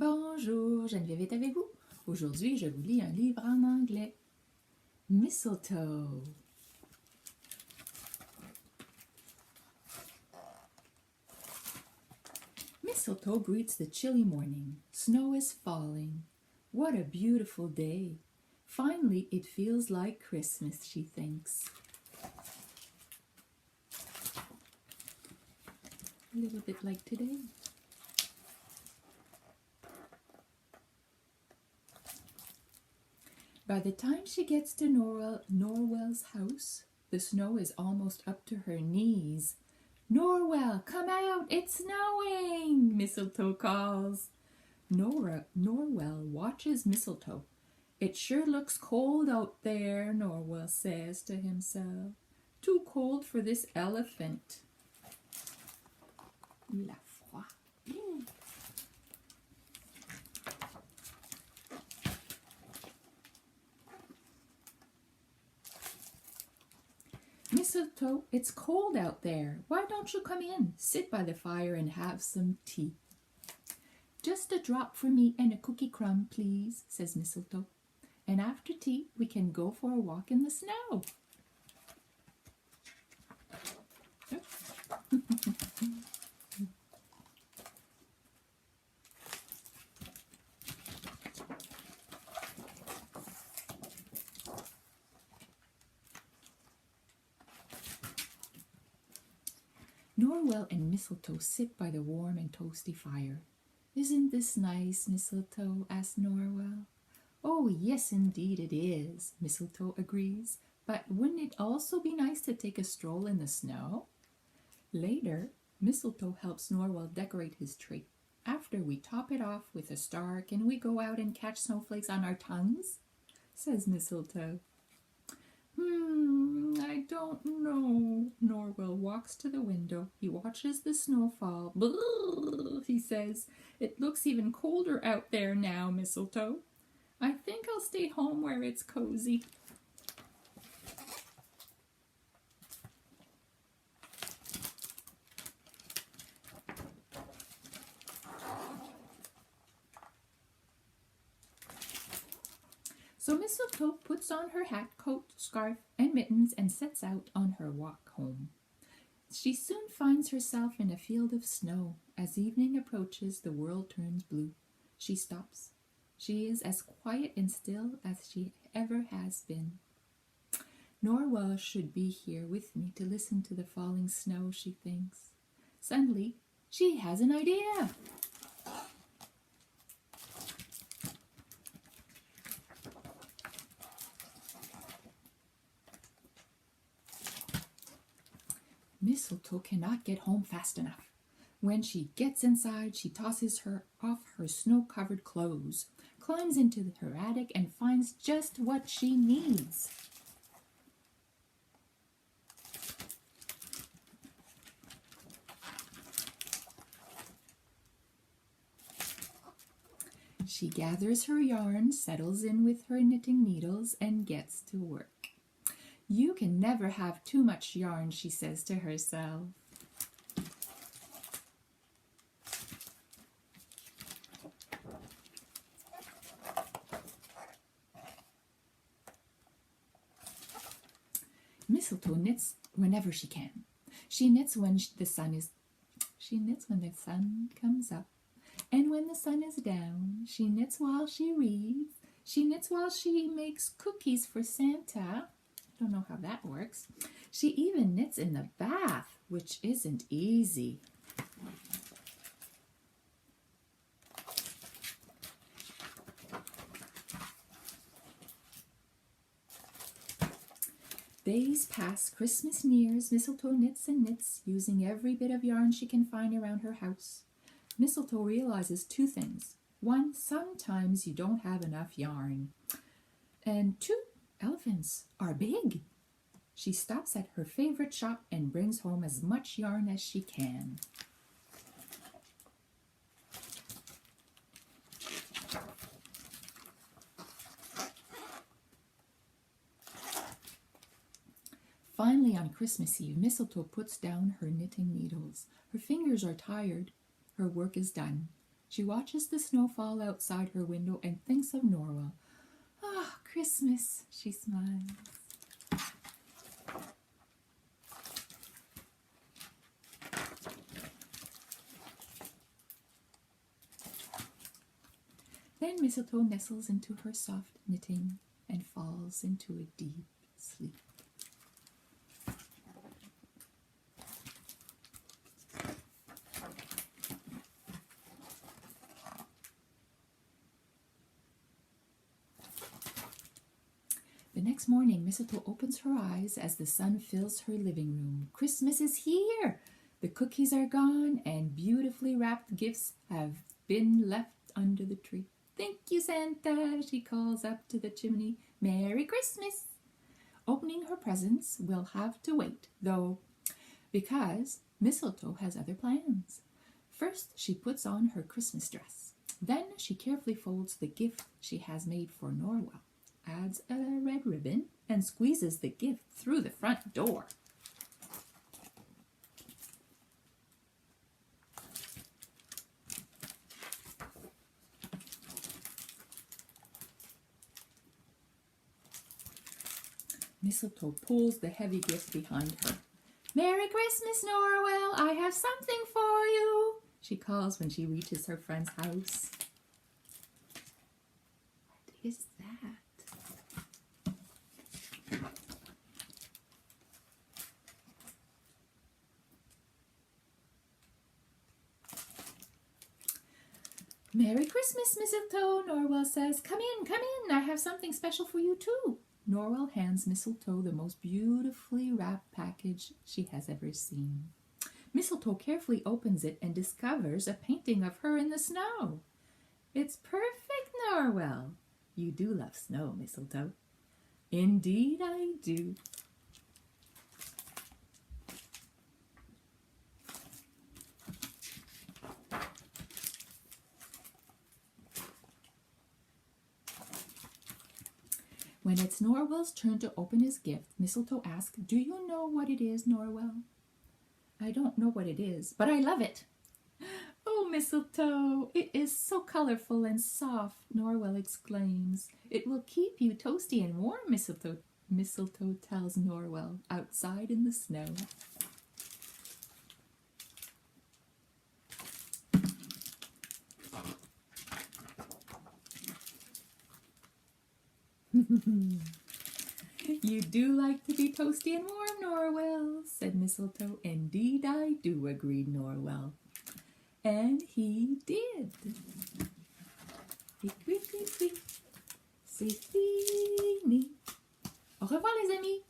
Bonjour, Geneviève est avec vous. Aujourd'hui, je vous lis un livre en anglais. Mistletoe. Mistletoe greets the chilly morning. Snow is falling. What a beautiful day. Finally, it feels like Christmas, she thinks. A little bit like today. By the time she gets to Norwell's house, the snow is almost up to her knees. Norwell, come out, it's snowing, Mistletoe calls. Norwell watches Mistletoe. It sure looks cold out there, Norwell says to himself. Too cold for this elephant. Il a froid. Mistletoe, it's cold out there. Why don't you come in? Sit by the fire and have some tea. Just a drop for me and a cookie crumb, please, says Mistletoe. And after tea, we can go for a walk in the snow. Norwell and Mistletoe sit by the warm and toasty fire. Isn't this nice, Mistletoe? Asks Norwell. Oh, yes, indeed it is, Mistletoe agrees. But wouldn't it also be nice to take a stroll in the snow? Later, Mistletoe helps Norwell decorate his tree. After we top it off with a star, can we go out and catch snowflakes on our tongues? Says Mistletoe. I don't know. Norwell walks to the window. He watches the snow fall. Brrr, he says. It looks even colder out there now, Mistletoe. I think I'll stay home where it's cozy. So Mistletoe puts on her hat, coat, scarf, and mittens and sets out on her walk home. She soon finds herself in a field of snow. As evening approaches, the world turns blue. She stops. She is as quiet and still as she ever has been. Norwell should be here with me to listen to the falling snow, she thinks. Suddenly, she has an idea. Mistletoe cannot get home fast enough. When she gets inside, she tosses off her snow-covered clothes, climbs into her attic, and finds just what she needs. She gathers her yarn, settles in with her knitting needles, and gets to work. You can never have too much yarn, she says to herself. Mistletoe knits whenever she can. She knits when the sun comes up, and when the sun is down. She knits while she reads. She knits while she makes cookies for Santa. Don't know how that works. She even knits in the bath, which isn't easy. Days pass, Christmas nears. Mistletoe knits and knits, using every bit of yarn she can find around her house. Mistletoe realizes two things. One, sometimes you don't have enough yarn. And two, elephants are big. She stops at her favorite shop and brings home as much yarn as she can. Finally, on Christmas Eve, Mistletoe puts down her knitting needles. Her fingers are tired. Her work is done. She watches the snow fall outside her window and thinks of Norwell. Ah, Christmas, she smiles. Then Mistletoe nestles into her soft knitting and falls into a deep sleep. The next morning, Mistletoe opens her eyes as the sun fills her living room. Christmas is here! The cookies are gone, and beautifully wrapped gifts have been left under the tree. Thank you, Santa, she calls up to the chimney. Merry Christmas! Opening her presents will have to wait, though, because Mistletoe has other plans. First, she puts on her Christmas dress. Then she carefully folds the gift she has made for Norwell, adds a red ribbon, and squeezes the gift through the front door. Mistletoe pulls the heavy gift behind her. Merry Christmas, Norwell! I have something for you, she calls when she reaches her friend's house. What is that? Merry Christmas, Mistletoe, Norwell says. Come in, I have something special for you too. Norwell hands Mistletoe the most beautifully wrapped package she has ever seen. Mistletoe carefully opens it and discovers a painting of her in the snow. It's perfect, Norwell. You do love snow, Mistletoe. Indeed I do. When it's Norwell's turn to open his gift, Mistletoe asks, Do you know what it is, Norwell? I don't know what it is, but I love it. Oh, Mistletoe, it is so colorful and soft, Norwell exclaims. It will keep you toasty and warm, Mistletoe tells Norwell outside in the snow. You do like to be toasty and warm, Norwell, said Mistletoe. Indeed I do, agreed Norwell. And he did. C'est fini. Au revoir, les amis.